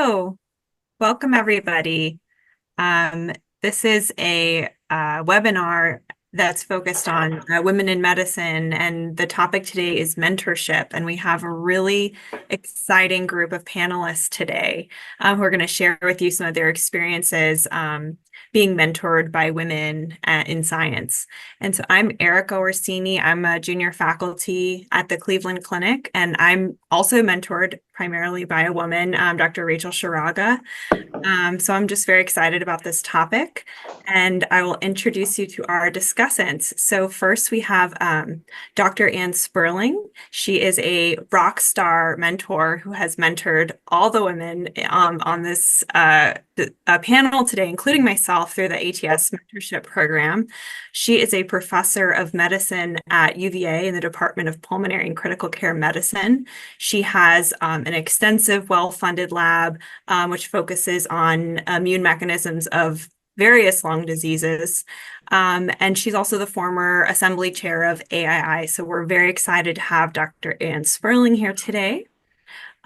Hello, welcome everybody. Um, this is a webinar that's focused on women in medicine, and the topic today is mentorship. And we have a really exciting group of panelists today who are going to share with you some of their experiences being mentored by women in science. And so I'm Erica Orsini. I'm a junior faculty at the Cleveland Clinic, and I'm also mentored primarily by a woman, Dr. Rachel Sharaga. So I'm just very excited about this topic, and I will introduce you to our discussants. So first we have Dr. Anne Sperling. She is a rock star mentor who has mentored all the women on this panel today, including myself, through the ATS mentorship program. She is a professor of medicine at UVA in the Department of Pulmonary and Critical Care Medicine. She has an extensive, well-funded lab which focuses on immune mechanisms of various lung diseases. And she's also the former assembly chair of AII. So we're very excited to have Dr. Anne Sperling here today.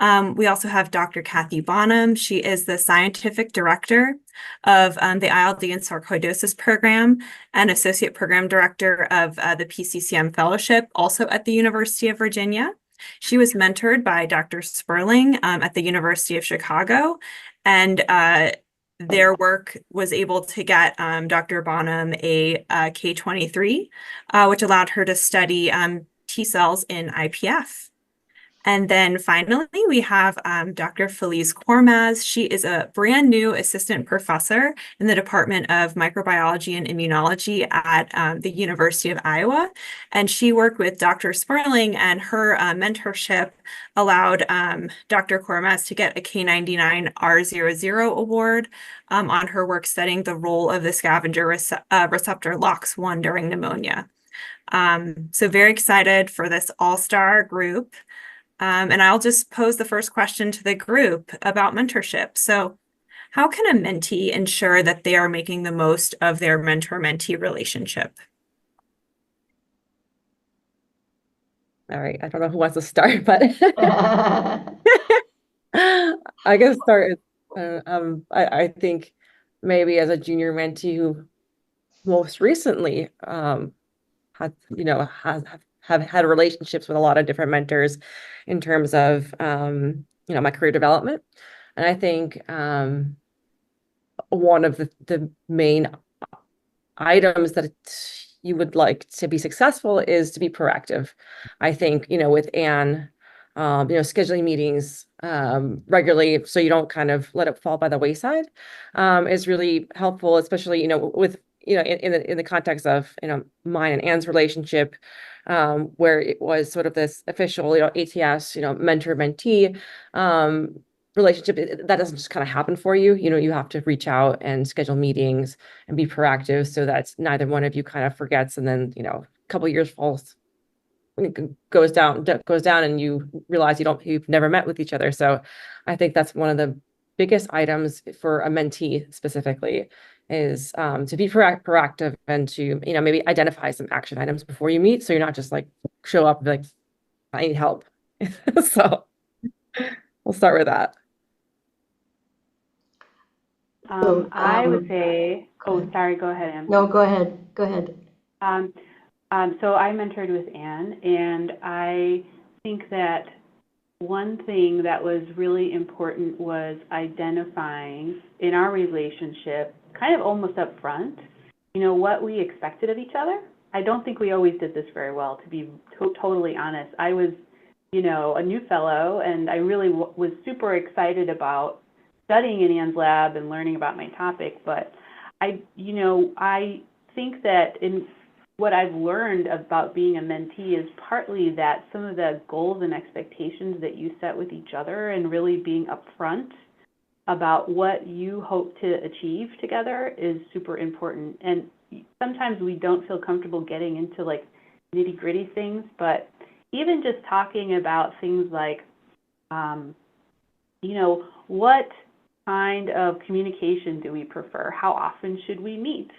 We also have Dr. Catherine Bonham. She is the scientific director of the ILD and sarcoidosis program and associate program director of the PCCM fellowship, also at the University of Virginia. She was mentored by Dr. Sperling at the University of Chicago, and their work was able to get Dr. Bonham a K23, which allowed her to study T cells in IPF. And then finally, we have Dr. Filiz Korkmaz. She is a brand new assistant professor in the Department of Microbiology and Immunology at the University of Iowa. And she worked with Dr. Sperling, and her mentorship allowed Dr. Korkmaz to get a K99R00 award on her work studying the role of the scavenger receptor LOX1 during pneumonia. So very excited for this all-star group. And I'll just pose the first question to the group about mentorship. So how can a mentee ensure that they are making the most of their mentor-mentee relationship? All right, I don't know who wants to start, but I can start. I think maybe as a junior mentee who most recently had, have had relationships with a lot of different mentors in terms of, my career development. And I think one of the main items that you would like to be successful is to be proactive. I think, with Anne, scheduling meetings regularly so you don't kind of let it fall by the wayside is really helpful, especially, with, in the context of, mine and Anne's relationship, where it was sort of this official, ATS, mentor-mentee relationship. That doesn't just kind of happen for you. You have to reach out and schedule meetings and be proactive so that neither one of you kind of forgets, and then, a couple of years goes down and you realize you've never met with each other. So I think that's one of the biggest items for a mentee specifically is to be proactive and to, maybe identify some action items before you meet. So you're not just like show up and be like, I need help. So we'll start with that. I would say, sorry, go ahead, Anne. No, go ahead. Go ahead. So I mentored with Anne, and I think that one thing that was really important was identifying in our relationship, kind of almost up front, what we expected of each other. I don't think we always did this very well, to be totally honest. I was, a new fellow, and I really was super excited about studying in Anne's lab and learning about my topic, but I think that in what I've learned about being a mentee is partly that some of the goals and expectations that you set with each other and really being upfront about what you hope to achieve together is super important. And sometimes we don't feel comfortable getting into like nitty-gritty things, but even just talking about things like, what kind of communication do we prefer? How often should we meet?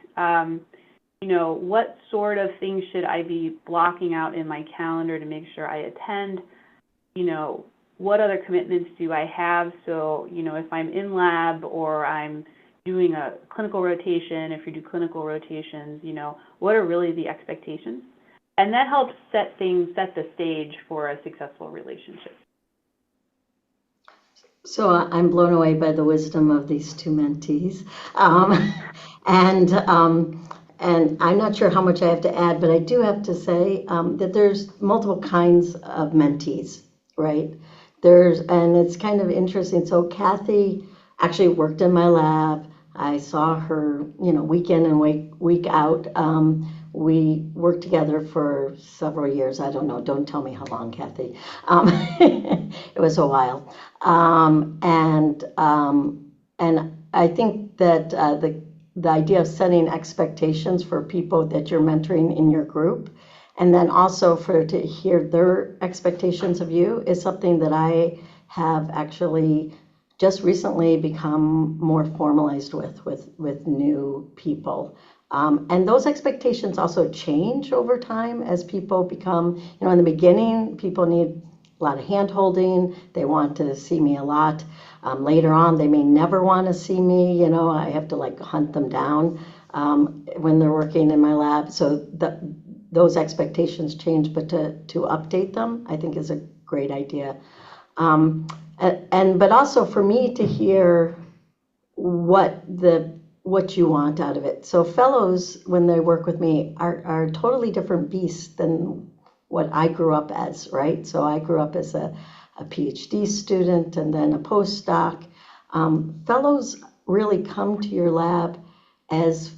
What sort of things should I be blocking out in my calendar to make sure I attend? what other commitments do I have? So, you know, if I'm in lab or I'm doing a clinical rotation, if you do clinical rotations, you know, what are really the expectations? And that helps set the stage for a successful relationship. So I'm blown away by the wisdom of these two mentees. Um, and, um, and I'm not sure how much I have to add, but I do have to say that there's multiple kinds of mentees, right? And it's kind of interesting. So Kathy actually worked in my lab. I saw her, you know, week in and week out. We worked together for several years. I don't know. Don't tell me how long, Kathy. It was a while. And I think that the idea of setting expectations for people that you're mentoring in your group, and then also to hear their expectations of you, is something that I have actually just recently become more formalized with new people. And those expectations also change over time as people become, you know, in the beginning, people need a lot of hand holding. They want to see me a lot. Later on, they may never want to see me. You know, I have to like hunt them down when they're working in my lab. So those expectations change, but to update them, I think is a great idea. But also for me to hear what you want out of it. So fellows, when they work with me, are totally different beasts than what I grew up as, right? So I grew up as a PhD student and then a postdoc. Fellows really come to your lab as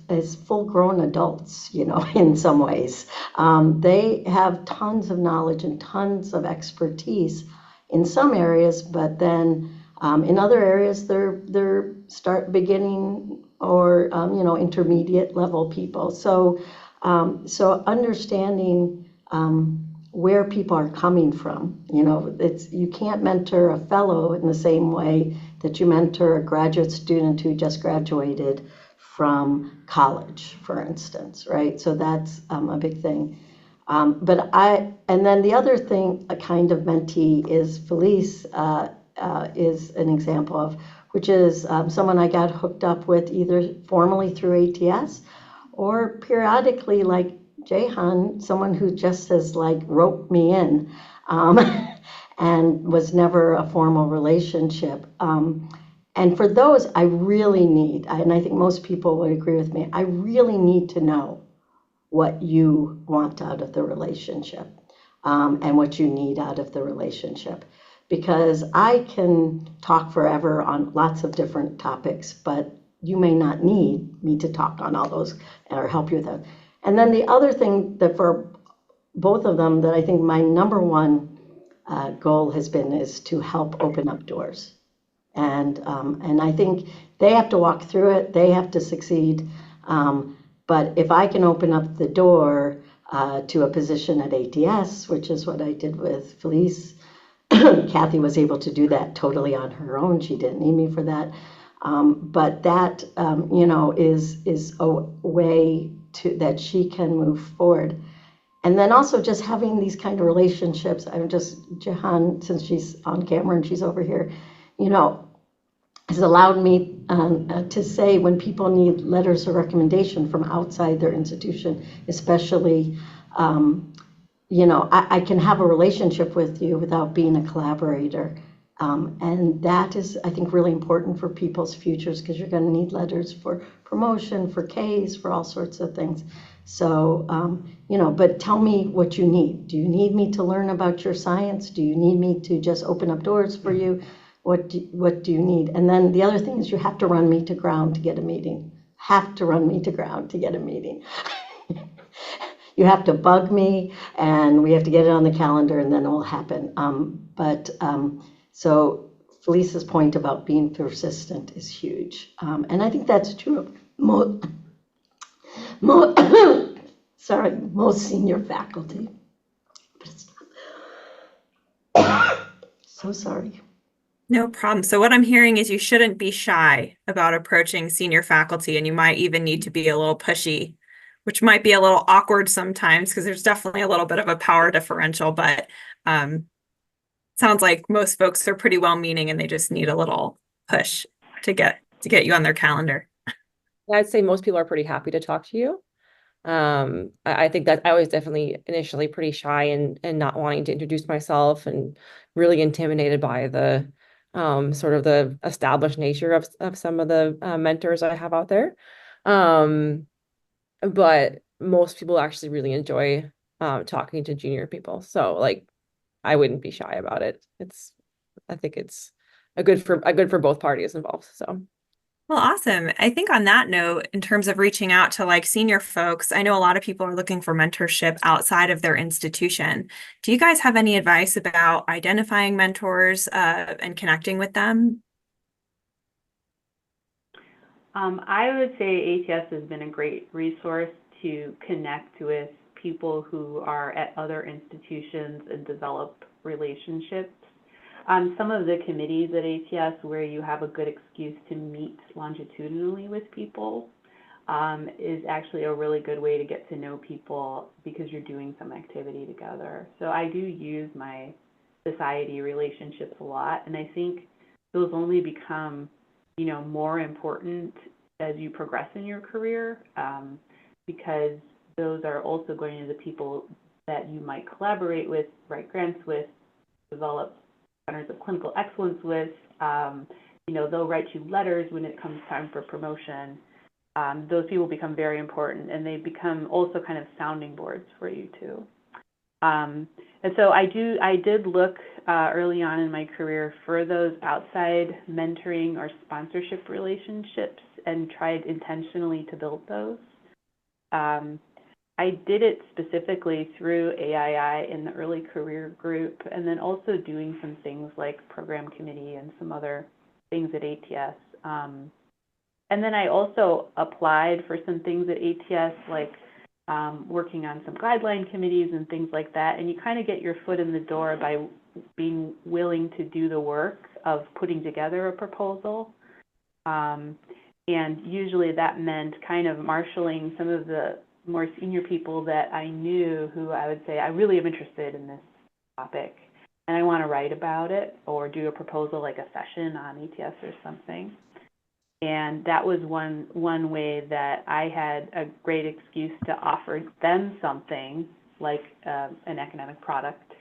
full-grown adults, you know, in some ways. They have tons of knowledge and tons of expertise in some areas, but then in other areas they're start beginning or you know, intermediate level people. So understanding where people are coming from, you know, you can't mentor a fellow in the same way that you mentor a graduate student who just graduated from college, for instance, right? So that's a big thing. And then the other thing, a kind of mentee is Filiz is an example of, which is someone I got hooked up with either formally through ATS or periodically, like Jehan, someone who just has like roped me in and was never a formal relationship. And for those, I really need, and I think most people would agree with me, I really need to know what you want out of the relationship and what you need out of the relationship. Because I can talk forever on lots of different topics, but you may not need me to talk on all those or help you with that. And then the other thing that for both of them that I think my number one goal has been is to help open up doors. And I think they have to walk through it, they have to succeed. But if I can open up the door to a position at ATS, which is what I did with Filiz, Kathy was able to do that totally on her own. She didn't need me for that. But that, you know, is a way that she can move forward. And then also just having these kind of relationships. I'm just, Jehan, since she's on camera and she's over here, you know, has allowed me to say when people need letters of recommendation from outside their institution, especially, you know, I can have a relationship with you without being a collaborator. And that is, I think, really important for people's futures because you're going to need letters for promotion, for Ks, for all sorts of things. So, you know, but tell me what you need. Do you need me to learn about your science? Do you need me to just open up doors for you? What do you need? And then the other thing is you have to run me to ground to get a meeting. Have to run me to ground to get a meeting. You have to bug me and we have to get it on the calendar and then it will happen. So Filiz's point about being persistent is huge. And I think that's true of most senior faculty. But it's not. So sorry. No problem. So what I'm hearing is you shouldn't be shy about approaching senior faculty, and you might even need to be a little pushy, which might be a little awkward sometimes because there's definitely a little bit of a power differential, but it's sounds like most folks are pretty well-meaning and they just need a little push to get you on their calendar. I'd say most people are pretty happy to talk to you. I think that I was definitely initially pretty shy and not wanting to introduce myself and really intimidated by the sort of the established nature of some of the mentors I have out there. But most people actually really enjoy talking to junior people. So like I wouldn't be shy about it. I think it's a good for both parties involved. So Well, awesome. I think on that note, in terms of reaching out to like senior folks, I know a lot of people are looking for mentorship outside of their institution. Do you guys have any advice about identifying mentors and connecting with them? I would say ATS has been a great resource to connect with people who are at other institutions and develop relationships. Some of the committees at ATS where you have a good excuse to meet longitudinally with people is actually a really good way to get to know people because you're doing some activity together. So I do use my society relationships a lot, and I think those only become, more important as you progress in your career, because those are also going to be the people that you might collaborate with, write grants with, develop centers of clinical excellence with. They'll write you letters when it comes time for promotion. Those people become very important, and they become also kind of sounding boards for you too. And so I did look early on in my career for those outside mentoring or sponsorship relationships and tried intentionally to build those. I did it specifically through AII in the early career group, and then also doing some things like program committee and some other things at ATS. And then I also applied for some things at ATS, like working on some guideline committees and things like that. And you kind of get your foot in the door by being willing to do the work of putting together a proposal. And usually that meant kind of marshaling some of the more senior people that I knew who I would say, I really am interested in this topic and I want to write about it or do a proposal like a session on ATS or something. And that was one way that I had a great excuse to offer them something like an academic product,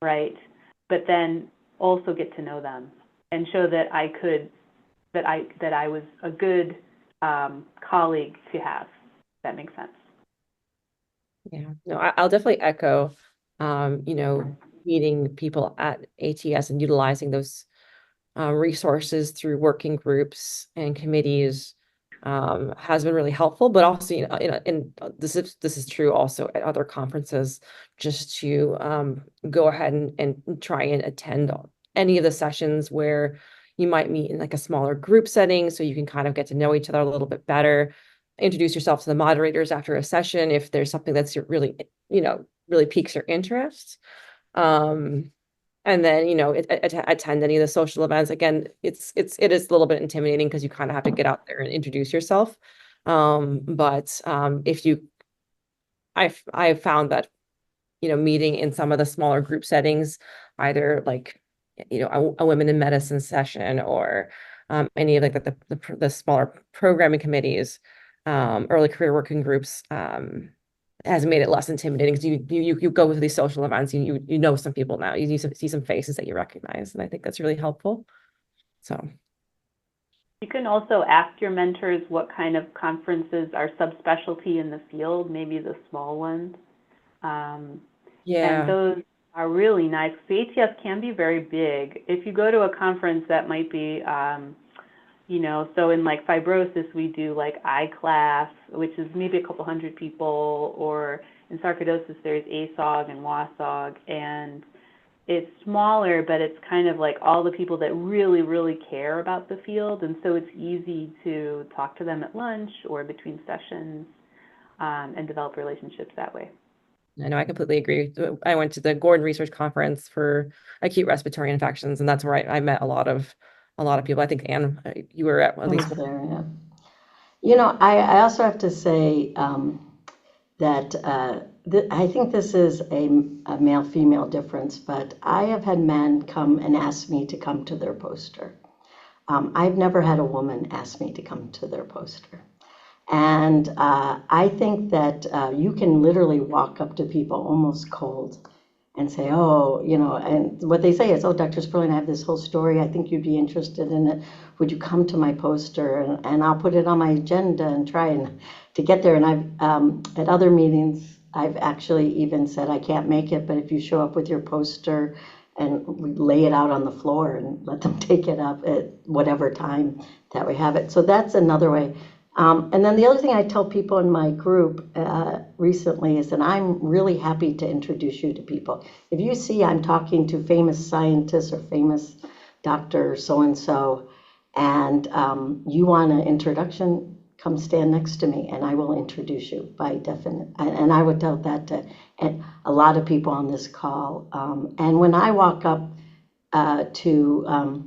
right? But then also get to know them and show that that I was a good colleague to have. If that makes sense. yeah, no, I'll definitely echo, meeting people at ATS and utilizing those resources through working groups and committees has been really helpful, but also, and this is true also at other conferences, just to go ahead and try and attend any of the sessions where you might meet in like a smaller group setting so you can kind of get to know each other a little bit better, introduce yourself to the moderators after a session if there's something that's really, really piques your interest. And then, attend any of the social events. Again, it is a little bit intimidating because you kind of have to get out there and introduce yourself. But I found that, meeting in some of the smaller group settings, either like, a women in medicine session or any of like the smaller programming committees, early career working groups, has made it less intimidating because you go to these social events, you know some people now, you see some faces that you recognize, and I think that's really helpful. So you can also ask your mentors what kind of conferences are subspecialty in the field, maybe the small ones. Yeah, and those are really nice. The ATS can be very big. If you go to a conference that might be so in like fibrosis, we do like iClass, which is maybe a couple hundred people, or in sarcoidosis, there's ASOG and WASOG, and it's smaller, but it's kind of like all the people that really, really care about the field, and so it's easy to talk to them at lunch or between sessions and develop relationships that way. I know, I completely agree. I went to the Gordon Research Conference for acute respiratory infections, and that's where I met a lot of people. I think, Anne, you were at least there, yeah. I also have to say that I think this is a male-female difference, but I have had men come and ask me to come to their poster. I've never had a woman ask me to come to their poster. And I think that you can literally walk up to people almost cold and say, oh, and what they say is, oh, Dr. Sperling, I have this whole story. I think you'd be interested in it. Would you come to my poster? And I'll put it on my agenda and try to get there. And I've, at other meetings, I've actually even said, I can't make it, but if you show up with your poster and we lay it out on the floor and let them take it up at whatever time that we have it. So that's another way. And then the other thing I tell people in my group recently is that I'm really happy to introduce you to people. If you see I'm talking to famous scientists or famous doctor so-and-so, and you want an introduction, come stand next to me and I will introduce you by definite. And I would tell that to a lot of people on this call. And when I walk up to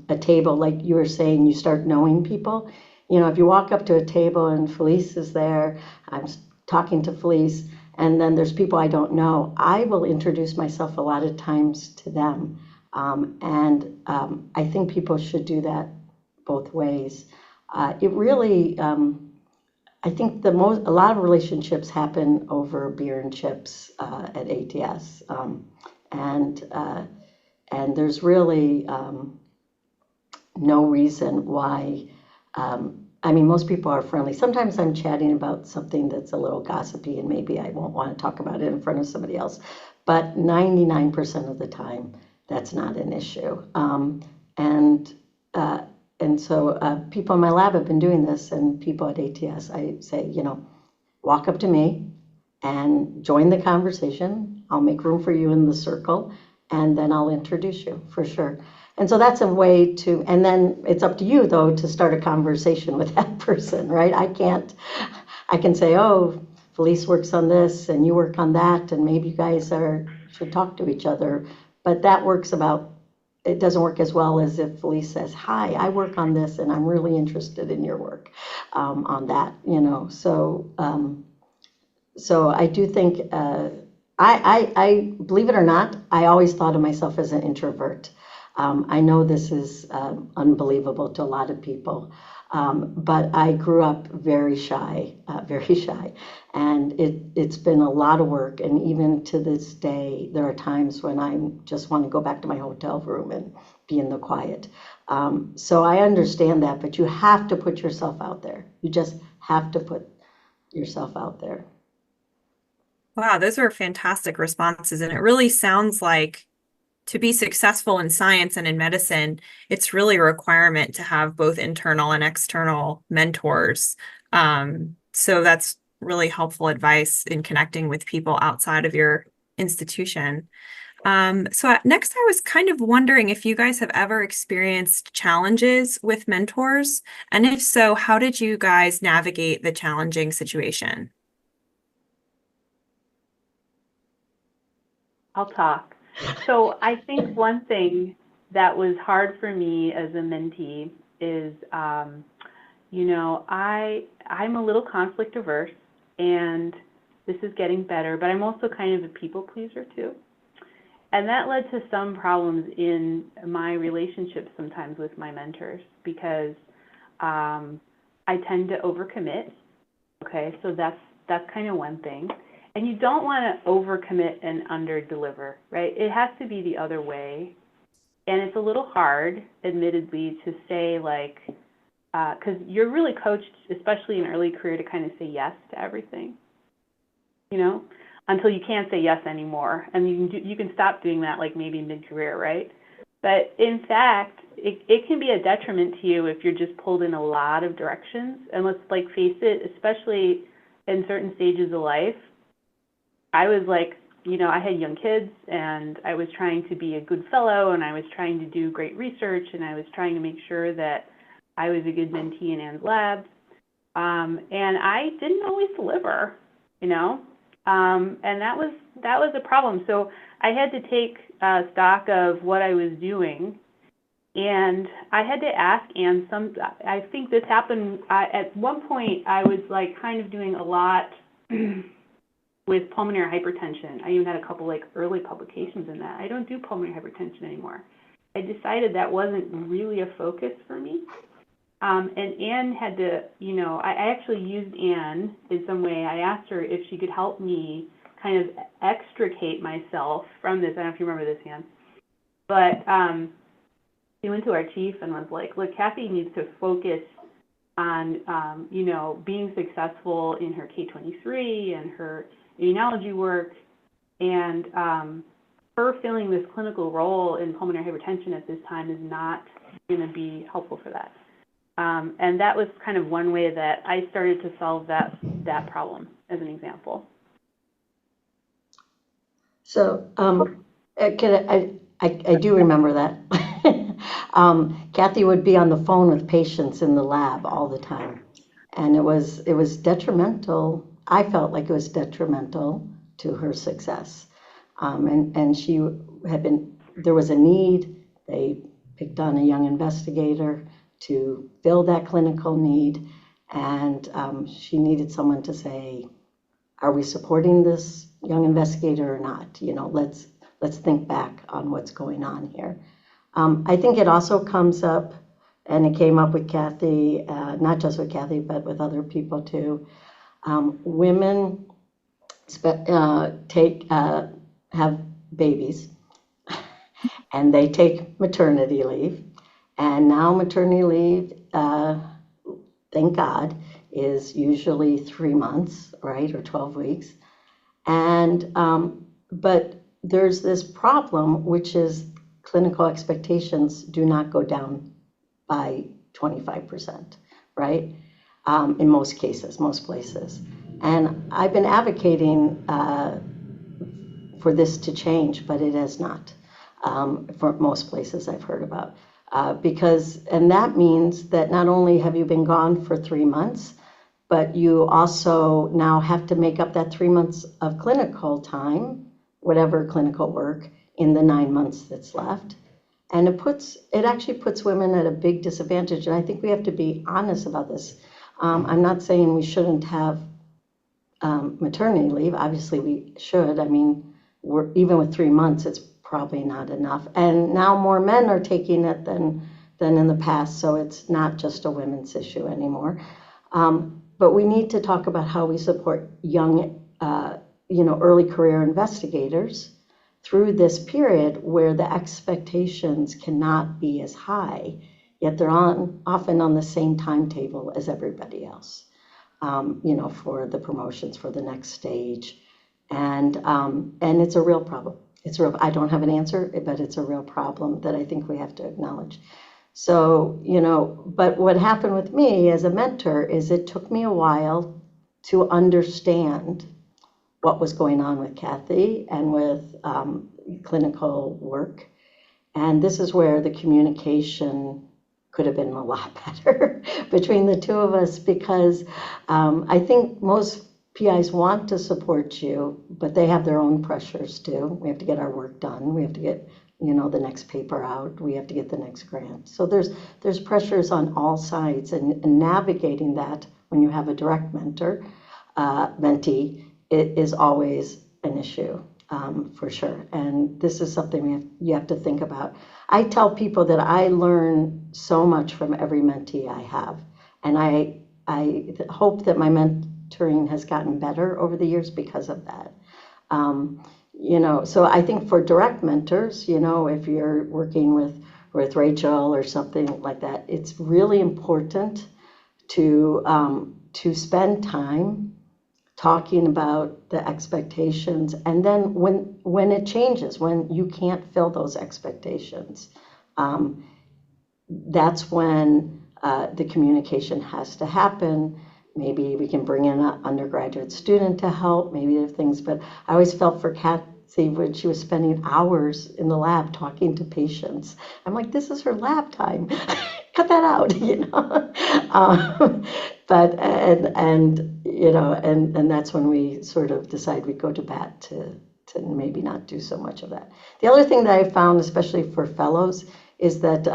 a table, like you were saying, you start knowing people. If you walk up to a table and Filiz is there, I'm talking to Filiz, and then there's people I don't know, I will introduce myself a lot of times to them. I think people should do that both ways. It really, I think a lot of relationships happen over beer and chips at ATS. And there's really no reason why. Most people are friendly. Sometimes I'm chatting about something that's a little gossipy and maybe I won't want to talk about it in front of somebody else. But 99% of the time, that's not an issue. And so people in my lab have been doing this, and people at ATS, I say, walk up to me and join the conversation. I'll make room for you in the circle, and then I'll introduce you for sure. And so that's a way to, and then it's up to you though to start a conversation with that person, right? I can say, oh, Filiz works on this and you work on that, and maybe you guys should talk to each other. But it doesn't work as well as if Filiz says, hi, I work on this and I'm really interested in your work on that, So I do think, I believe it or not, I always thought of myself as an introvert. I know this is unbelievable to a lot of people, but I grew up very shy, and it's been a lot of work. And even to this day, there are times when I just want to go back to my hotel room and be in the quiet. So I understand that, but you have to put yourself out there. You just have to put yourself out there. Wow, those are fantastic responses. And it really sounds like to be successful in science and in medicine, it's really a requirement to have both internal and external mentors. So that's really helpful advice in connecting with people outside of your institution. So next, I was kind of wondering if you guys have ever experienced challenges with mentors, and if so, how did you guys navigate the challenging situation? I'll talk. So I think one thing that was hard for me as a mentee is, I'm a little conflict averse, and this is getting better, but I'm also kind of a people pleaser too. And that led to some problems in my relationships sometimes with my mentors, because I tend to overcommit. Okay, so that's kind of one thing. And you don't want to overcommit and underdeliver, right? It has to be the other way. And it's a little hard, admittedly, to say because you're really coached, especially in early career, to kind of say yes to everything, until you can't say yes anymore. And you can stop doing that maybe mid-career, right? But in fact, it can be a detriment to you if you're just pulled in a lot of directions. And let's face it, especially in certain stages of life, I was I had young kids, and I was trying to be a good fellow, and I was trying to do great research, and I was trying to make sure that I was a good mentee in Anne's lab. And I didn't always deliver, and that was a problem. So I had to take stock of what I was doing, and I had to ask Anne I think this happened at one point. I was kind of doing a lot with pulmonary hypertension. I even had a couple like early publications in that. I don't do pulmonary hypertension anymore. I decided that wasn't really a focus for me. And Anne had to, I actually used Anne in some way. I asked her if she could help me kind of extricate myself from this. I don't know if you remember this, Anne. But she went to our chief and was like, look, Kathy needs to focus on, being successful in her K23 and her immunology work. And her filling this clinical role in pulmonary hypertension at this time is not going to be helpful for that. And that was kind of one way that I started to solve that problem, as an example. So I do remember that. Kathy would be on the phone with patients in the lab all the time, and it was detrimental. I felt like it was detrimental to her success. And she had been, there was a need. They picked on a young investigator to fill that clinical need, and she needed someone to say, are we supporting this young investigator or not? Let's think back on what's going on here. I think it also comes up, and it came up with Kathy, not just with Kathy, but with other people too. Women have babies, and they take maternity leave. And now maternity leave, thank God, is usually 3 months, right, or 12 weeks. And but there's this problem, which is clinical expectations do not go down by 25%, right? In most cases, most places. And I've been advocating for this to change, but it has not for most places I've heard about. And that means that not only have you been gone for 3 months, but you also now have to make up that 3 months of clinical time, whatever clinical work, in the 9 months that's left. And it actually puts women at a big disadvantage. And I think we have to be honest about this. I'm not saying we shouldn't have maternity leave. Obviously we should. I mean, even with 3 months, it's probably not enough. And now more men are taking it than in the past. So it's not just a women's issue anymore. But we need to talk about how we support young, early career investigators through this period where the expectations cannot be as high, yet they're often on the same timetable as everybody else, for the promotions for the next stage. And it's a real problem. I don't have an answer, but it's a real problem that I think we have to acknowledge. So, but what happened with me as a mentor is it took me a while to understand what was going on with Kathy and with clinical work. And this is where the communication could have been a lot better between the two of us, because I think most PIs want to support you, but they have their own pressures too. We have to get our work done. We have to get the next paper out. We have to get the next grant. So there's pressures on all sides, and navigating that when you have a direct mentee, it is always an issue for sure. And this is something you have to think about. I tell people that I learn so much from every mentee I have, and I hope that my mentoring has gotten better over the years because of that. So I think for direct mentors, if you're working with Rachel or something like that, it's really important to spend time talking about the expectations. And then when it changes, when you can't fill those expectations, that's when the communication has to happen. Maybe we can bring in an undergraduate student to help, maybe there are things, but I always felt for Kathy when she was spending hours in the lab talking to patients. I'm like, this is her lab time. Cut that out, But, and that's when we sort of decide we go to bat to maybe not do so much of that. The other thing that I found, especially for fellows, is that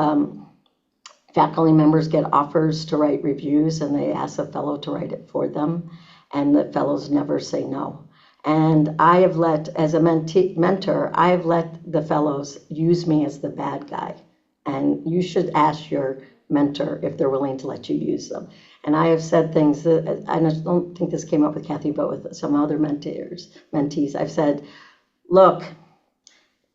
faculty members get offers to write reviews, and they ask a fellow to write it for them, and the fellows never say no. And I have let, as a mentor, I have let the fellows use me as the bad guy. And you should ask your mentor if they're willing to let you use them. And I have said things that, and I don't think this came up with Kathy, but with some other mentees, I've said, look,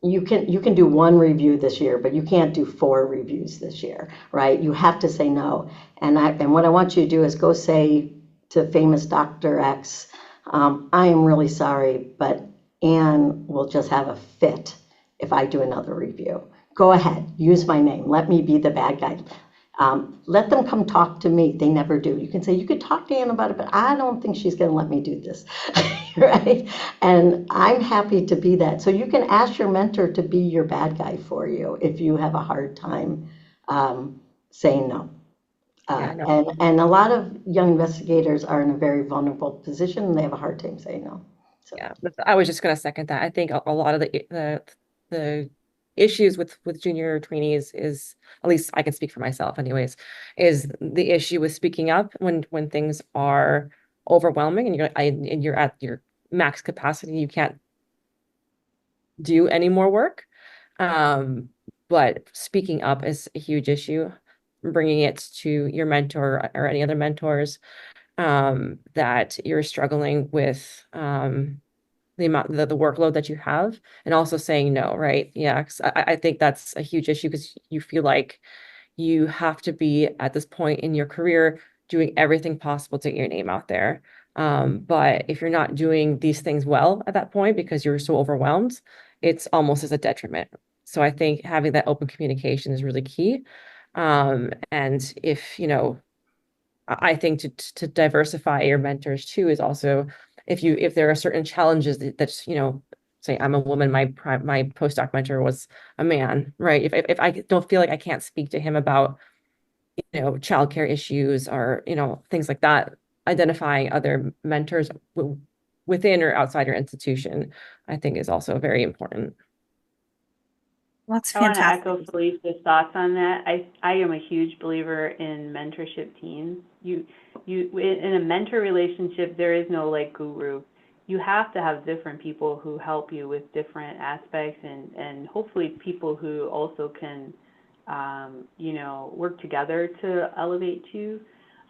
you can do one review this year, but you can't do 4 reviews this year, right? You have to say no. And what I want you to do is go say to famous Dr. X, I am really sorry, but Anne will just have a fit if I do another review. Go ahead, use my name. Let me be the bad guy. Let them come talk to me. They never do. You can say, you could talk to Anne about it, but I don't think she's going to let me do this, right? And I'm happy to be that. So you can ask your mentor to be your bad guy for you if you have a hard time saying no. Yeah, no. And a lot of young investigators are in a very vulnerable position and they have a hard time saying no. So. Yeah, I was just going to second that. I think a lot of the issues with junior trainees is, at least I can speak for myself anyways, is the issue with speaking up when things are overwhelming and you're at your max capacity, you can't do any more work. But speaking up is a huge issue. Bringing it to your mentor or any other mentors that you're struggling with the amount the workload that you have, and also saying no, right? Yeah, 'cause I think that's a huge issue because you feel like you have to be at this point in your career doing everything possible to get your name out there. But if you're not doing these things well at that point because you're so overwhelmed, it's almost as a detriment. So I think having that open communication is really key. And if, I think to diversify your mentors too is also if there are certain challenges that's, say I'm a woman, my postdoc mentor was a man, right? If I don't feel like I can't speak to him about, childcare issues or, things like that, identifying other mentors within or outside your institution, I think is also very important. That's I want to fantastic. echo Felicia's thoughts on that. I am a huge believer in mentorship teams. You in a mentor relationship, there is no like guru. You have to have different people who help you with different aspects, and hopefully people who also can, work together to elevate you.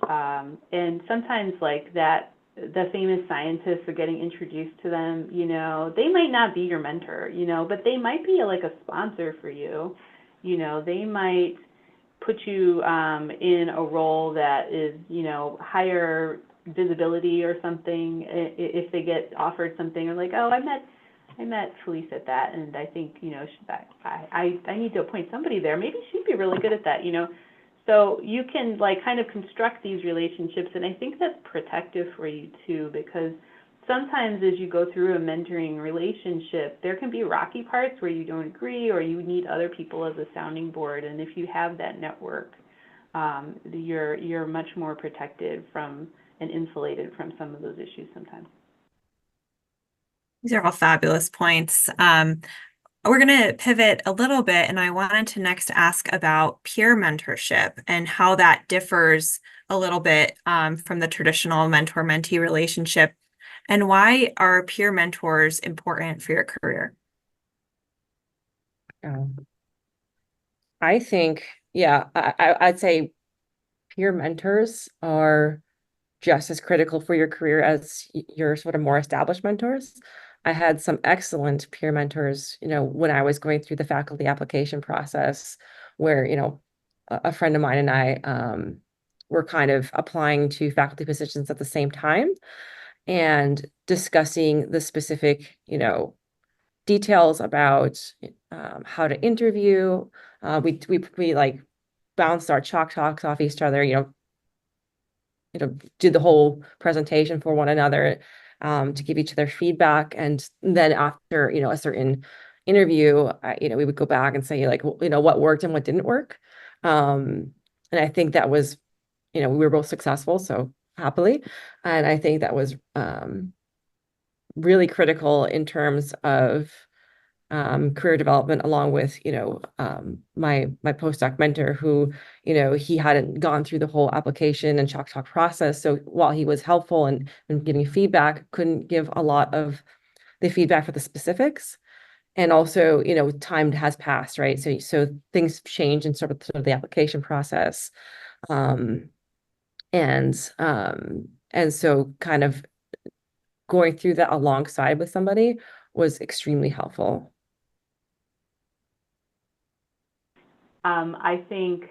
And sometimes like that, the famous scientists are getting introduced to them, they might not be your mentor, but they might be like a sponsor for you. They might put you in a role that is, higher visibility or something if they get offered something, or like, oh, I met Felice at that, and I think, I need to appoint somebody there. Maybe she'd be really good at that, So you can like kind of construct these relationships, and I think that's protective for you too, because sometimes as you go through a mentoring relationship, there can be rocky parts where you don't agree or you need other people as a sounding board. And if you have that network, you're much more protected from and insulated from some of those issues sometimes. These are all fabulous points. We're going to pivot a little bit, and I wanted to next ask about peer mentorship and how that differs a little bit from the traditional mentor-mentee relationship, and why are peer mentors important for your career? I think, yeah, I'd say peer mentors are just as critical for your career as your sort of more established mentors. I had some excellent peer mentors, when I was going through the faculty application process, where, a friend of mine and I were kind of applying to faculty positions at the same time and discussing the specific, details about how to interview. We like bounced our chalk talks off each other, did the whole presentation for one another to give each other feedback. And then after, a certain interview, we would go back and say like, what worked and what didn't work. And I think that was, we were both successful, so happily. And I think that was really critical in terms of career development, along with, my postdoc mentor who, he hadn't gone through the whole application and chalk talk process. So while he was helpful and giving feedback, couldn't give a lot of the feedback for the specifics. And also, time has passed, right? So things change in sort of the application process. Um, and so kind of going through that alongside with somebody was extremely helpful. I think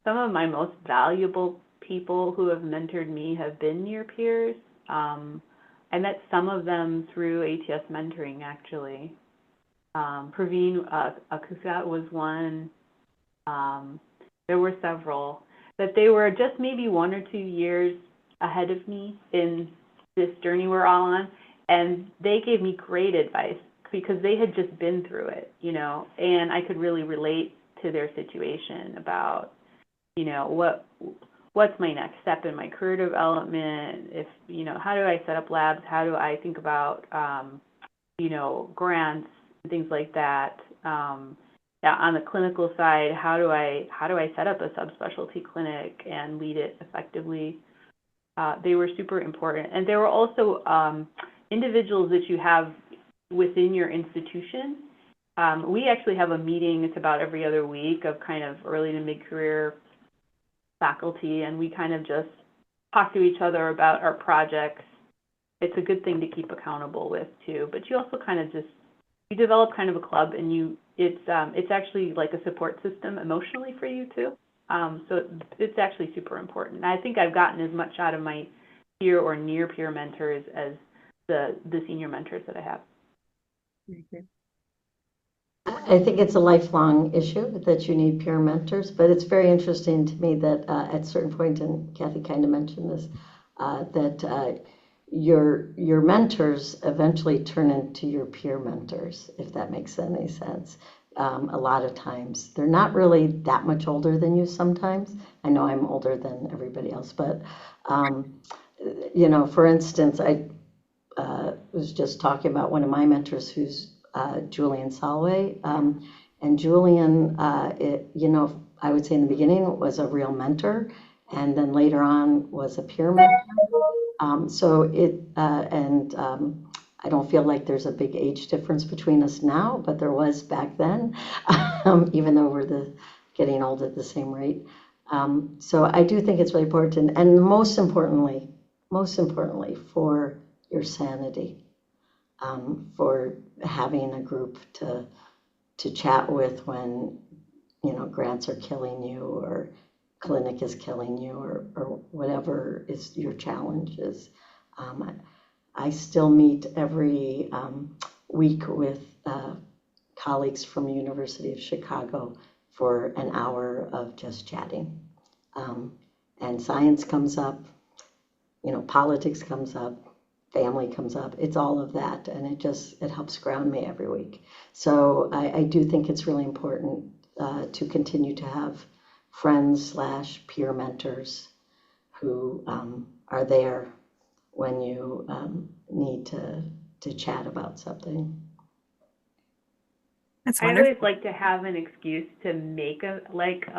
some of my most valuable people who have mentored me have been your peers. I met some of them through ATS mentoring, actually. Praveen Akusat was one. There were several, but they were just maybe 1 or 2 years ahead of me in this journey we're all on, and they gave me great advice because they had just been through it, and I could really relate to their situation about, what's my next step in my career development, if, how do I set up labs, how do I think about, grants, and things like that. On the clinical side, how do I set up a subspecialty clinic and lead it effectively? They were super important. And there were also individuals that you have within your institution. We actually have a meeting, it's about every other week, of kind of early to mid-career faculty, and we kind of just talk to each other about our projects. It's a good thing to keep accountable with too, but you also kind of you develop kind of a club, and it's actually like a support system emotionally for you too. So it's actually super important. And I think I've gotten as much out of my peer or near peer mentors as the senior mentors that I have. I think it's a lifelong issue that you need peer mentors, but it's very interesting to me that at a certain point, and Kathy kind of mentioned this, that your mentors eventually turn into your peer mentors, if that makes any sense. A lot of times they're not really that much older than you sometimes. I know I'm older than everybody else, but for instance, I was just talking about one of my mentors who's Julian Solway, and Julian, I would say in the beginning was a real mentor, and then later on was a peer mentor. I don't feel like there's a big age difference between us now, but there was back then, even though we're getting old at the same rate. So I do think it's really important, and most importantly, for your sanity, for having a group to chat with when grants are killing you or clinic is killing you or whatever is your challenges. I still meet every week with colleagues from the University of Chicago for an hour of just chatting. And science comes up, politics comes up, family comes up. It's all of that, and it helps ground me every week. So I do think it's really important to continue to have friends/peer mentors who are there when you need to chat about something. That's I wonderful. always like to have an excuse to make a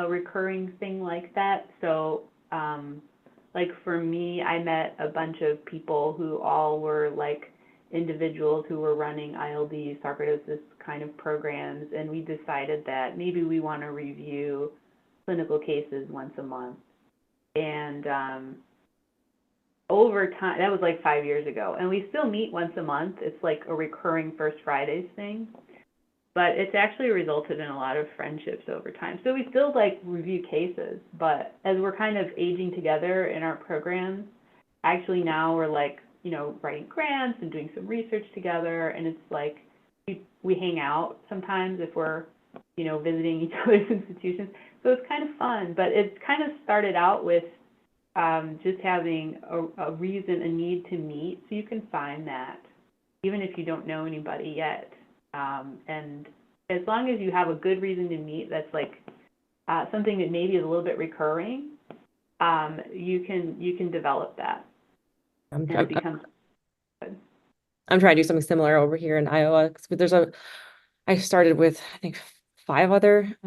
recurring thing like that. So for me, I met a bunch of people who all were individuals who were running ILD, sarcoidosis kind of programs, and we decided that maybe we want to review clinical cases once a month. And over time, that was 5 years ago, and we still meet once a month. It's a recurring First Fridays thing, but it's actually resulted in a lot of friendships over time. So we still review cases, but as we're kind of aging together in our programs, actually now we're writing grants and doing some research together, and it's we hang out sometimes if we're visiting each other's institutions. So it's kind of fun, but it's kind of started out with just having a reason, a need to meet, so you can find that even if you don't know anybody yet. And as long as you have a good reason to meet, that's something that maybe is a little bit recurring, you can develop that. And it becomes good. I'm trying to do something similar over here in Iowa. But there's I started with, I think, 5 other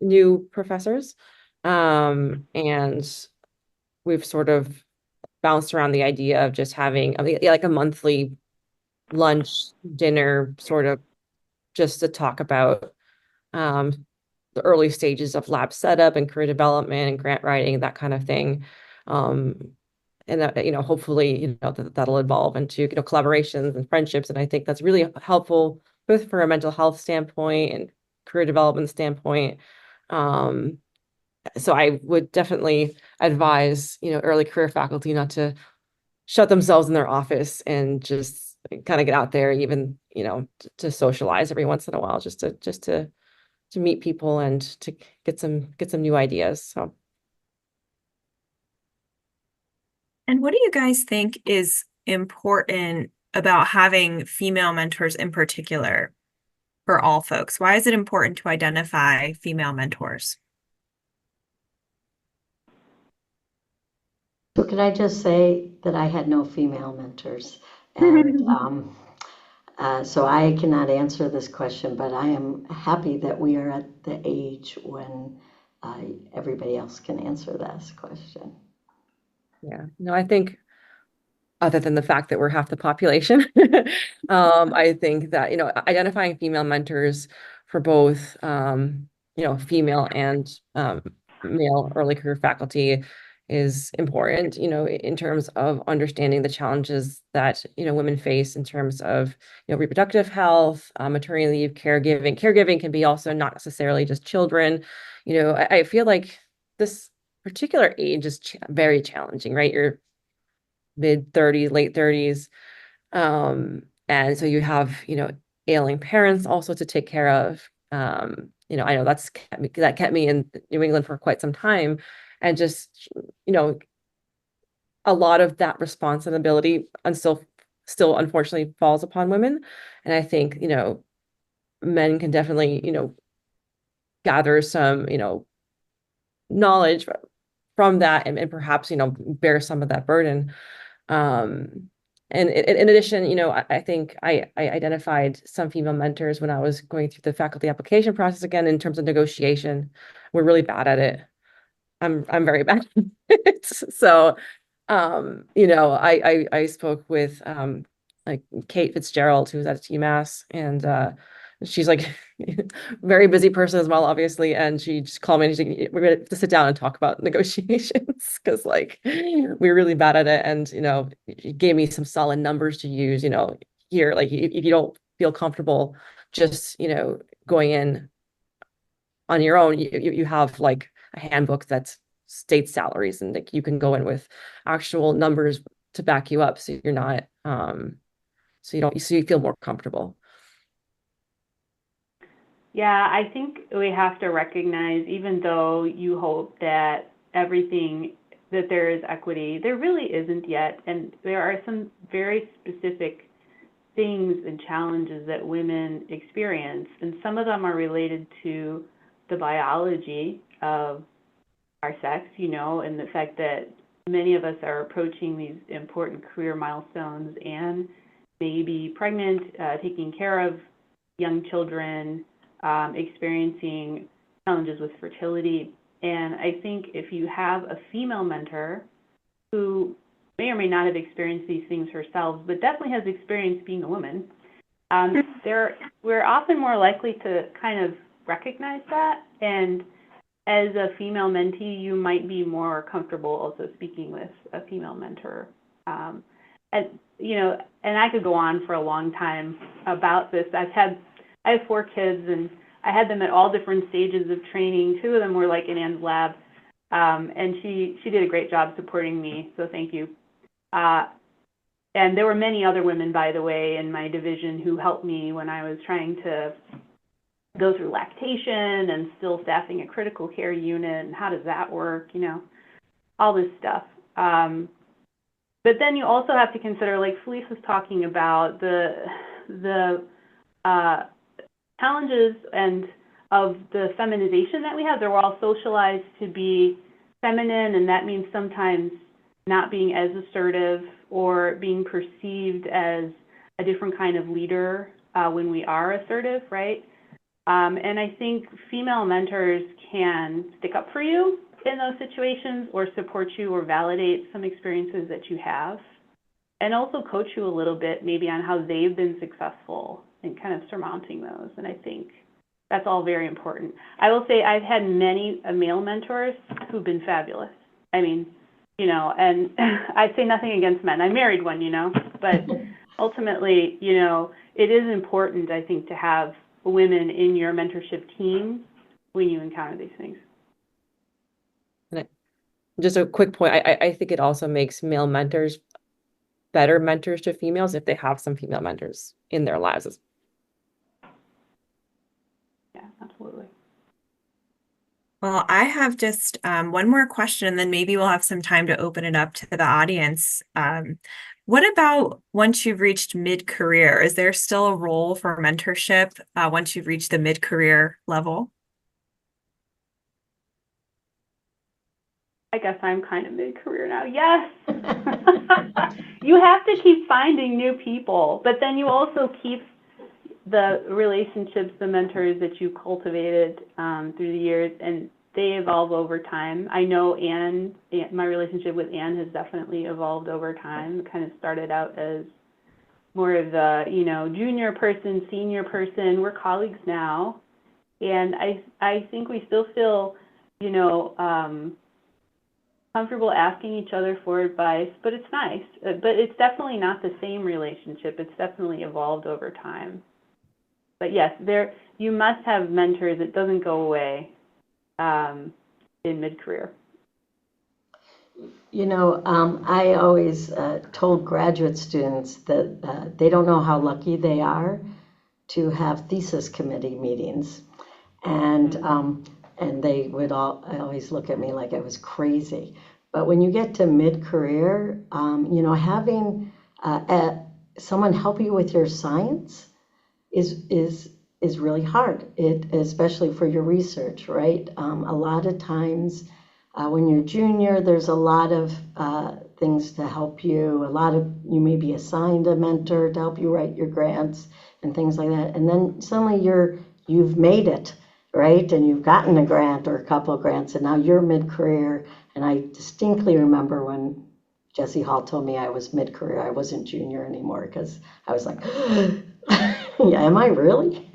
new professors. And we've sort of bounced around the idea of just having, I mean, yeah, like a monthly lunch, dinner, sort of just to talk about the early stages of lab setup and career development and grant writing, that kind of thing. Um, and that, hopefully, that'll evolve into, collaborations and friendships. And I think that's really helpful both for a mental health standpoint and career development standpoint. Um, so I would definitely advise, early career faculty not to shut themselves in their office and just kind of get out there, even, to socialize every once in a while, just to meet people and to get some new ideas. So And what do you guys think is important about having female mentors in particular for all folks? Why is it important to identify female mentors? So can I just say that I had no female mentors? And so I cannot answer this question, but I am happy that we are at the age when everybody else can answer this question. yeah, no, I think other than the fact that we're half the population, I think that, identifying female mentors for both, female and male early career faculty is important, in terms of understanding the challenges that, women face in terms of, reproductive health, maternity leave, caregiving. Caregiving can be also not necessarily just children. I feel like this particular age is very challenging, right? You're mid-30s, late 30s. And so you have, ailing parents also to take care of. I know that kept me in New England for quite some time. And just, a lot of that responsibility and still unfortunately falls upon women. And I think, men can definitely, gather some, knowledge from that and perhaps, bear some of that burden. And in addition, I think I identified some female mentors when I was going through the faculty application process again in terms of negotiation. We're really bad at it. I'm very bad. So, I spoke with like Kate Fitzgerald, who's at UMass, and she's like very busy person as well, obviously. And she just called me and she's like, we're gonna have to sit down and talk about negotiations because like we're really bad at it. And she gave me some solid numbers to use, here, like if you don't feel comfortable just, going in on your own, you have like a handbook that's state salaries and like you can go in with actual numbers to back you up so you're not so you feel more comfortable. Yeah, I think we have to recognize, even though you hope that that there is equity, there really isn't yet. And there are some very specific things and challenges that women experience. And some of them are related to the biology of our sex, and the fact that many of us are approaching these important career milestones and maybe pregnant, taking care of young children, experiencing challenges with fertility. And I think if you have a female mentor who may or may not have experienced these things herself, but definitely has experience being a woman, we're often more likely to kind of recognize that. And as a female mentee, you might be more comfortable also speaking with a female mentor. And I could go on for a long time about this. I have 4 kids, and I had them at all different stages of training. 2 of them were like in Anne's lab, and she did a great job supporting me, so thank you. And there were many other women, by the way, in my division who helped me when I was trying to go through lactation and still staffing a critical care unit, and how does that work, all this stuff. But then you also have to consider, like Filiz was talking about, the challenges and of the feminization that we have. They're all socialized to be feminine, and that means sometimes not being as assertive or being perceived as a different kind of leader when we are assertive, right? And I think female mentors can stick up for you in those situations or support you or validate some experiences that you have, and also coach you a little bit maybe on how they've been successful in kind of surmounting those. And I think that's all very important. I will say I've had many male mentors who've been fabulous. I mean, you know, and I'd say nothing against men. I married one, you know, but ultimately, you know, it is important, I think, to have women in your mentorship team when you encounter these things. Just a quick point, I think it also makes male mentors better mentors to females if they have some female mentors in their lives. Yeah, absolutely. Well, I have just one more question, and then maybe we'll have some time to open it up to the audience. What about once you've reached mid-career? Is there still a role for mentorship once you've reached the mid-career level? I guess I'm kind of mid-career now. Yes. You have to keep finding new people, but then you also keep the relationships, the mentors that you cultivated through the years, and they evolve over time. I know my relationship with Anne has definitely evolved over time. It kind of started out as more of the, you know, junior person, senior person. We're colleagues now, and I think we still feel, you know, comfortable asking each other for advice, but it's nice. But it's definitely not the same relationship. It's definitely evolved over time. But yes, you must have mentors. It doesn't go away in mid-career. You know, I always told graduate students that they don't know how lucky they are to have thesis committee meetings, and they would always look at me like I was crazy. But when you get to mid-career, you know, having someone help you with your science is really hard. Especially for your research, right? A lot of times when you're junior, there's a lot of things to help you. You may be assigned a mentor to help you write your grants and things like that. And then suddenly you've made it, right? And you've gotten a grant or a couple of grants, and now you're mid-career. And I distinctly remember when Jesse Hall told me I was mid-career, I wasn't junior anymore, because I was like, yeah, am I really?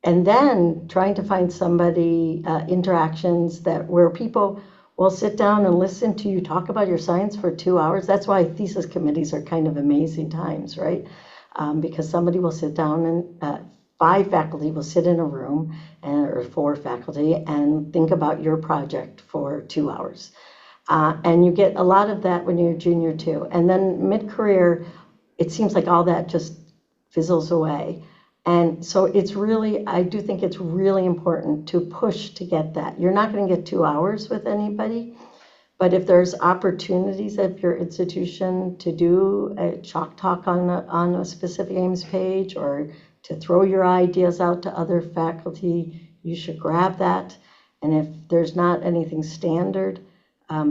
And then trying to find somebody, interactions where people will sit down and listen to you talk about your science for 2 hours. That's why thesis committees are kind of amazing times, right? Because somebody will sit down and 5 faculty will sit in a room, or 4 faculty, and think about your project for 2 hours. And you get a lot of that when you're junior too. And then mid-career, it seems like all that just fizzles away. And so I do think it's really important to push to get that. You're not going to get 2 hours with anybody, but if there's opportunities at your institution to do a chalk talk on a specific Ames page, or to throw your ideas out to other faculty, you should grab that. And if there's not anything standard,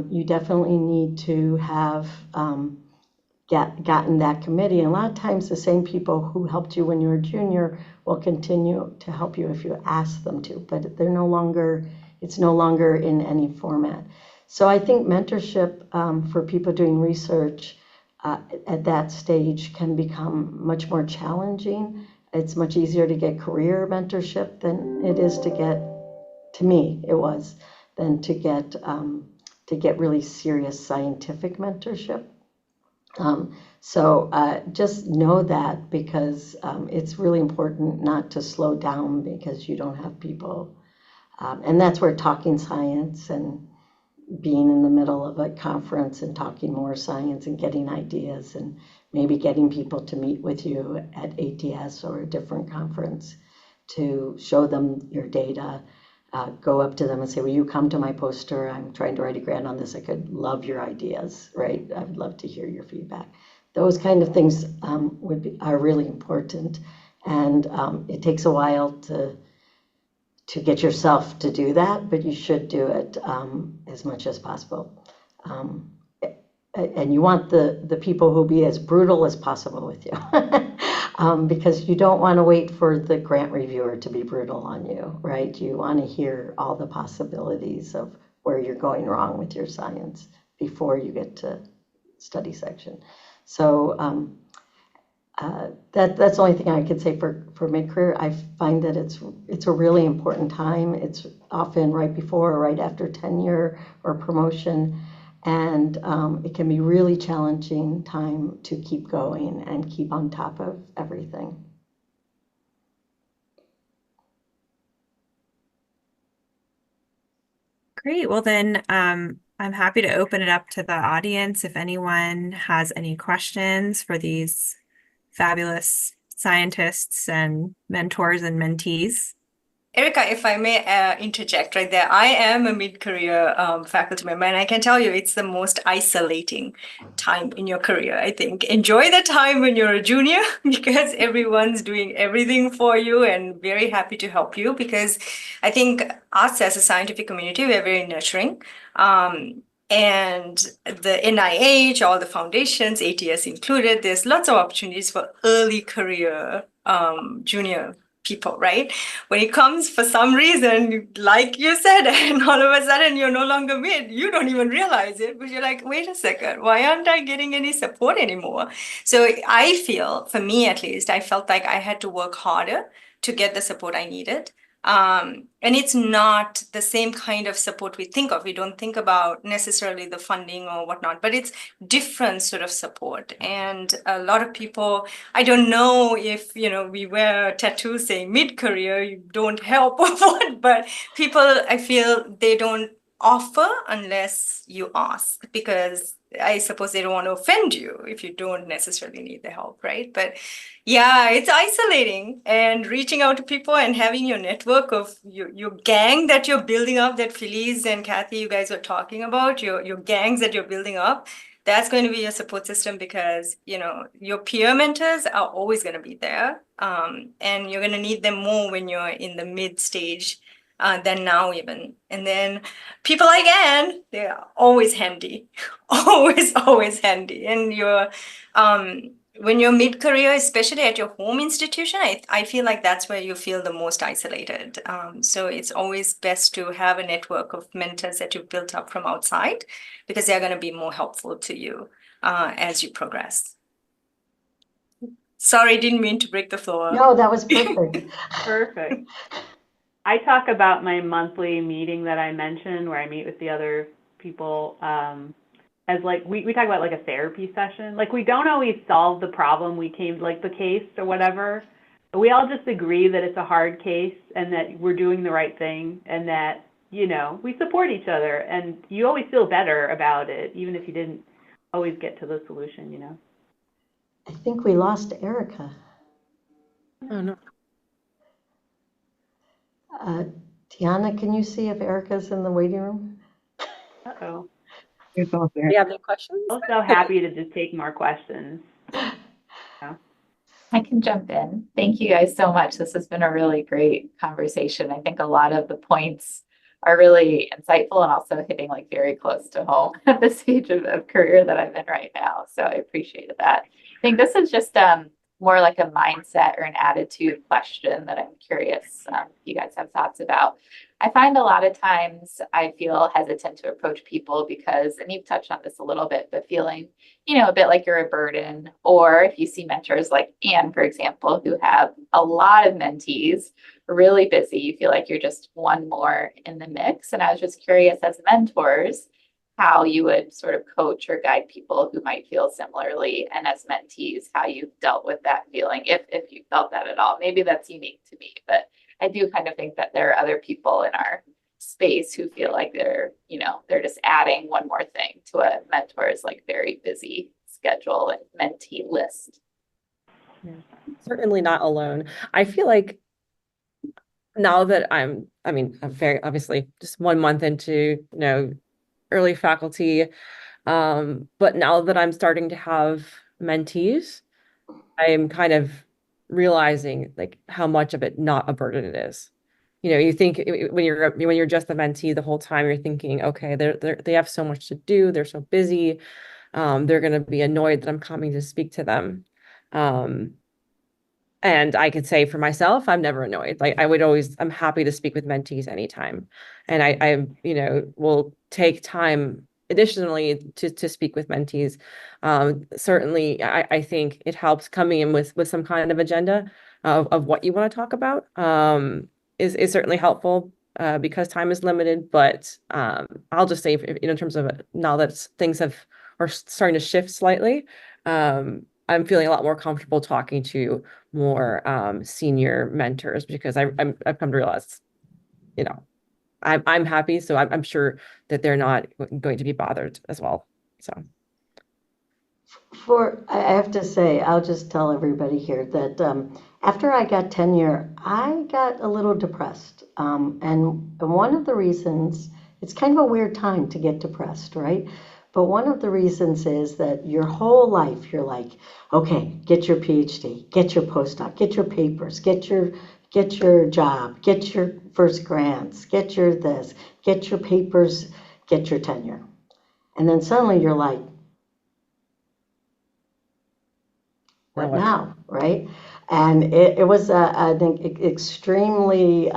you definitely need to have gotten that committee. And a lot of times the same people who helped you when you were junior will continue to help you if you ask them to, but it's no longer in any format. So I think mentorship for people doing research at that stage can become much more challenging. It's much easier to get career mentorship than it is to get really serious scientific mentorship. So just know that, because it's really important not to slow down because you don't have people. And that's where talking science and being in the middle of a conference and talking more science and getting ideas and maybe getting people to meet with you at ATS or a different conference to show them your data. Go up to them and say, will you come to my poster? I'm trying to write a grant on this. I could love your ideas, right? I would love to hear your feedback. Those kind of things are really important. And it takes a while to get yourself to do that, but you should do it as much as possible. and you want the people who be as brutal as possible with you. Because you don't want to wait for the grant reviewer to be brutal on you, right? You want to hear all the possibilities of where you're going wrong with your science before you get to study section. So that's the only thing I could say for mid-career. I find that it's a really important time. It's often right before or right after tenure or promotion. And it can be really challenging time to keep going and keep on top of everything. Great. Well, then I'm happy to open it up to the audience if anyone has any questions for these fabulous scientists and mentors and mentees. Erica, if I may interject right there, I am a mid-career faculty member, and I can tell you it's the most isolating time in your career, I think. Enjoy the time when you're a junior because everyone's doing everything for you and very happy to help you, because I think us as a scientific community, we're very nurturing. And the NIH, all the foundations, ATS included, there's lots of opportunities for early career junior people, right? When it comes for some reason, like you said, and all of a sudden you're no longer mid, you don't even realize it, but you're like, wait a second, why aren't I getting any support anymore? So I feel, for me at least, I felt like I had to work harder to get the support I needed. And it's not the same kind of support we think of. We don't think about necessarily the funding or whatnot, but it's different sort of support. And a lot of people, I don't know if, we wear tattoos saying mid-career, you don't help or what, but people, I feel they don't offer unless you ask, because I suppose they don't want to offend you if you don't necessarily need the help, right? But yeah, it's isolating, and reaching out to people and having your network of your gang that you're building up, that Filiz and Kathy, you guys were talking about, your gangs that you're building up, that's going to be your support system, because, your peer mentors are always going to be there. And you're going to need them more when you're in the mid stage than now even. And then people like Anne, they're always handy, always handy. And when you're mid-career, especially at your home institution, I feel like that's where you feel the most isolated. So it's always best to have a network of mentors that you've built up from outside, because they're going to be more helpful to you as you progress. Sorry, didn't mean to break the floor. No, that was perfect. Perfect. I talk about my monthly meeting that I mentioned, where I meet with the other people, as like, we talk about like a therapy session. Like, we don't always solve the problem we came, like the case or whatever, but we all just agree that it's a hard case and that we're doing the right thing, and that, we support each other, and you always feel better about it, even if you didn't always get to the solution, I think we lost Erica. Oh, no. Tiana, can you see if Erica's in the waiting room? Uh-oh. Do you have any questions? I'm so happy to just take more questions. I can jump in. Thank you guys so much. This has been a really great conversation. I think a lot of the points are really insightful and also hitting like very close to home at the stage of career that I'm in right now. So I appreciated that. I think this is just more like a mindset or an attitude question that I'm curious if you guys have thoughts about. I find a lot of times I feel hesitant to approach people because, and you've touched on this a little bit, but feeling, a bit like you're a burden. Or if you see mentors like Anne, for example, who have a lot of mentees, really busy, you feel like you're just one more in the mix. And I was just curious, as mentors, how you would sort of coach or guide people who might feel similarly, and as mentees, how you've dealt with that feeling, if you felt that at all. Maybe that's unique to me, but I do kind of think that there are other people in our space who feel like they're just adding one more thing to a mentor's like very busy schedule and mentee list. Certainly not alone. I feel like now that I'm very obviously just 1 month into, early faculty, but now that I'm starting to have mentees, I'm kind of realizing like how much of it not a burden it is. You think when you're just the mentee the whole time, you're thinking, okay, they have so much to do, they're so busy, they're going to be annoyed that I'm coming to speak to them. And I could say for myself, I'm never annoyed. Like I'm happy to speak with mentees anytime. And I will take time additionally to speak with mentees. Certainly, I think it helps coming in with some kind of agenda of what you want to talk about is certainly helpful because time is limited. But I'll just say, in terms of now that things are starting to shift slightly, I'm feeling a lot more comfortable talking to more senior mentors because I've come to realize, I'm happy, so I'm sure that they're not going to be bothered as well. So I have to say, I'll just tell everybody here that after I got tenure, I got a little depressed. And one of the reasons, it's kind of a weird time to get depressed, right? But one of the reasons is that your whole life, you're like, okay, get your PhD, get your postdoc, get your papers, get your job, get your first grants, get your this, get your papers, get your tenure. And then suddenly you're like, what now, right? And it was, I think, extremely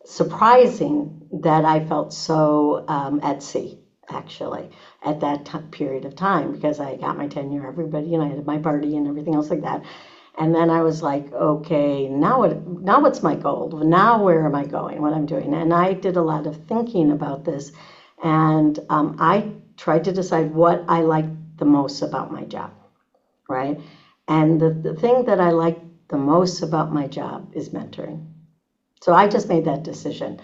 surprising that I felt so at sea, actually, at that period of time, because I got my tenure, everybody, I had my party and everything else like that. And then I was like, okay, now what's my goal? Now where am I going, what I'm doing? And I did a lot of thinking about this, and I tried to decide what I liked the most about my job, right? And the thing that I like the most about my job is mentoring. So I just made that decision.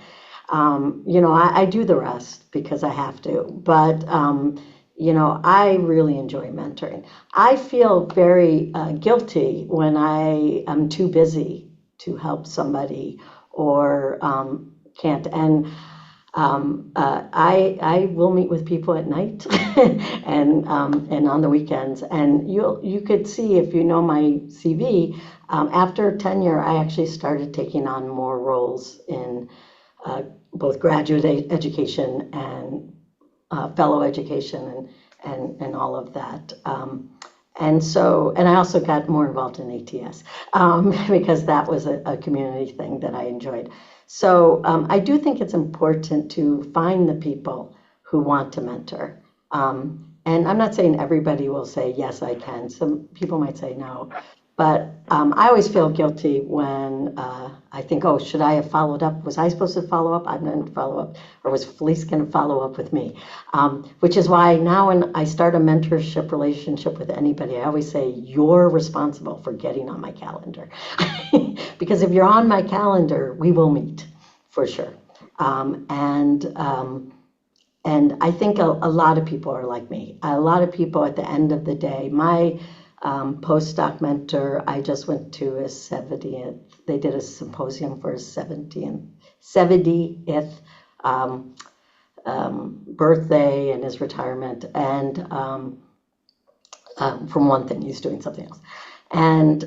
I do the rest because I have to, but I really enjoy mentoring. I feel very guilty when I am too busy to help somebody or can't. And I will meet with people at night and on the weekends. And you could see, if you know my CV, after tenure, I actually started taking on more roles in both graduate education and fellow education and all of that. And I also got more involved in ATS because that was a community thing that I enjoyed. So I do think it's important to find the people who want to mentor. And I'm not saying everybody will say, yes, I can. Some people might say no. But I always feel guilty when I think, oh, should I have followed up? Was I supposed to follow up? I'm going to follow up. Or was Filiz going to follow up with me? Which is why now when I start a mentorship relationship with anybody, I always say, you're responsible for getting on my calendar. Because if you're on my calendar, we will meet for sure. And I think a lot of people are like me. A lot of people at the end of the day, my postdoc mentor, I just went to his 70th, they did a symposium for his 70th birthday and his retirement. And from one thing, he's doing something else. And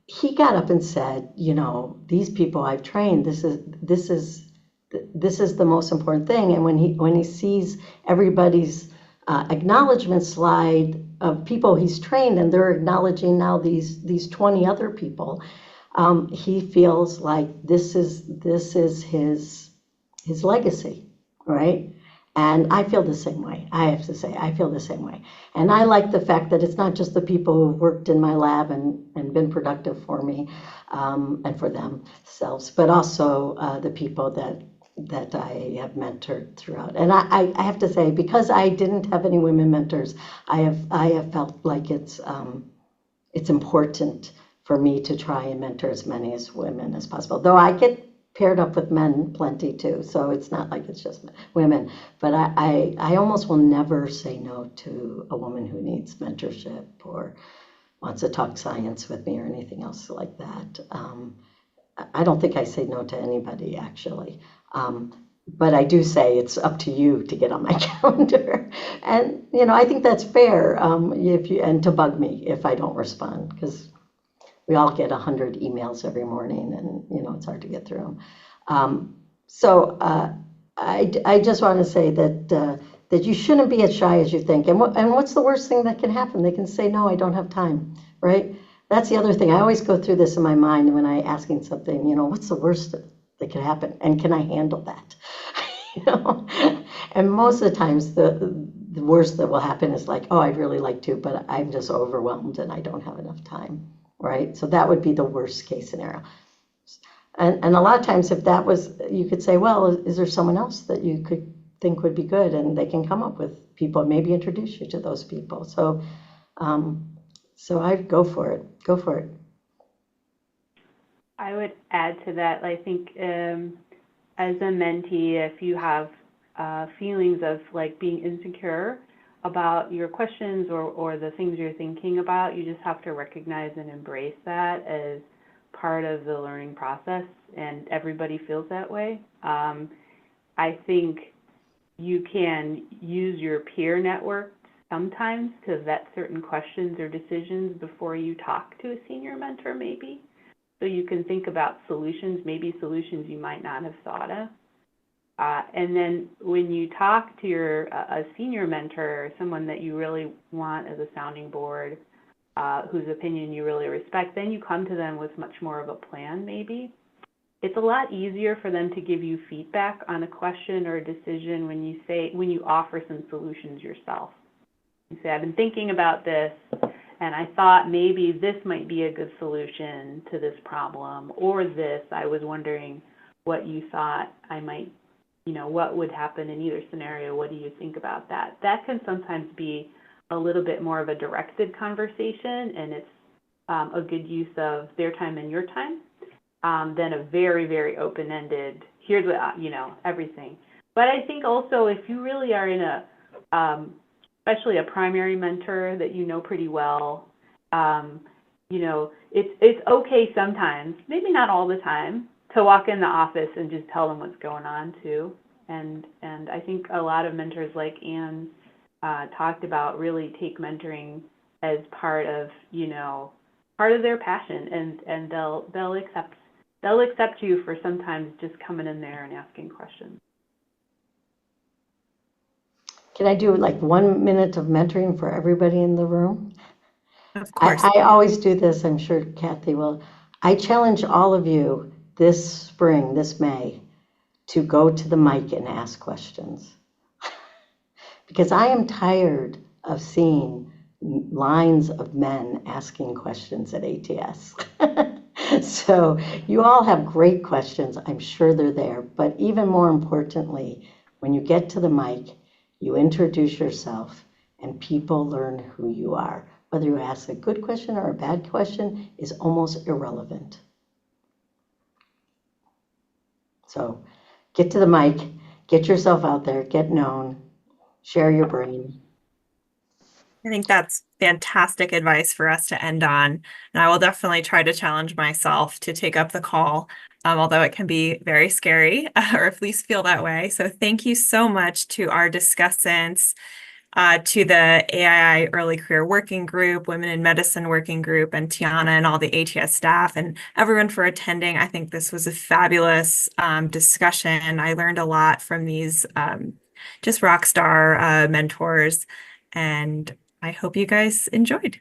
he got up and said, these people I've trained, this is the most important thing. And when he sees everybody's acknowledgement slide of people he's trained, and they're acknowledging now these 20 other people, he feels like this is his legacy, right? And I feel the same way. I have to say, I feel the same way. And I like the fact that it's not just the people who've worked in my lab and been productive for me and for themselves, but also the people that I have mentored throughout. And I have to say, because I didn't have any women mentors, I have felt like it's important for me to try and mentor as many as women as possible. Though I get paired up with men plenty too, so it's not like it's just women. But I almost will never say no to a woman who needs mentorship or wants to talk science with me or anything else like that. I don't think I say no to anybody, actually. But I do say it's up to you to get on my calendar. And, I think that's fair and to bug me if I don't respond, because we all get 100 emails every morning and, it's hard to get through them. So I just want to say that that you shouldn't be as shy as you think. And what's the worst thing that can happen? They can say, no, I don't have time, right? That's the other thing. I always go through this in my mind when I'm asking something, what's the worst that could happen? And can I handle that? And most of the times the worst that will happen is like, oh, I'd really like to, but I'm just overwhelmed and I don't have enough time, right? So that would be the worst case scenario. And a lot of times if that was, you could say, well, is there someone else that you could think would be good? And they can come up with people and maybe introduce you to those people. So I'd go for it. Go for it. I would add to that, I think as a mentee, if you have feelings of like being insecure about your questions or the things you're thinking about, you just have to recognize and embrace that as part of the learning process, and everybody feels that way. I think you can use your peer network sometimes to vet certain questions or decisions before you talk to a senior mentor maybe. So you can think about solutions, maybe solutions you might not have thought of. And then when you talk to a senior mentor, or someone that you really want as a sounding board, whose opinion you really respect, then you come to them with much more of a plan maybe. It's a lot easier for them to give you feedback on a question or a decision when you offer some solutions yourself. You say, I've been thinking about this, and I thought maybe this might be a good solution to this problem, or this, I was wondering what you thought I might, what would happen in either scenario, what do you think about that? That can sometimes be a little bit more of a directed conversation, and it's a good use of their time and your time than a very, very open-ended, here's what, everything. But I think also if you really are in especially a primary mentor that you know pretty well, it's okay sometimes, maybe not all the time, to walk in the office and just tell them what's going on too. And I think a lot of mentors like Anne talked about really take mentoring as part of their passion, and they'll accept you for sometimes just coming in there and asking questions. Can I do like 1 minute of mentoring for everybody in the room? Of course. I always do this, I'm sure Kathy will. I challenge all of you this spring, this May, to go to the mic and ask questions. Because I am tired of seeing lines of men asking questions at ATS. So you all have great questions. I'm sure they're there. But even more importantly, when you get to the mic, you introduce yourself and people learn who you are. Whether you ask a good question or a bad question is almost irrelevant. So get to the mic, get yourself out there, get known, share your brain. I think that's fantastic advice for us to end on. And I will definitely try to challenge myself to take up the call, although it can be very scary or at least feel that way. So thank you so much to our discussants, to the AII Early Career Working Group, Women in Medicine Working Group, and Tiana and all the ATS staff and everyone for attending. I think this was a fabulous discussion. I learned a lot from these just rock star mentors, and I hope you guys enjoyed.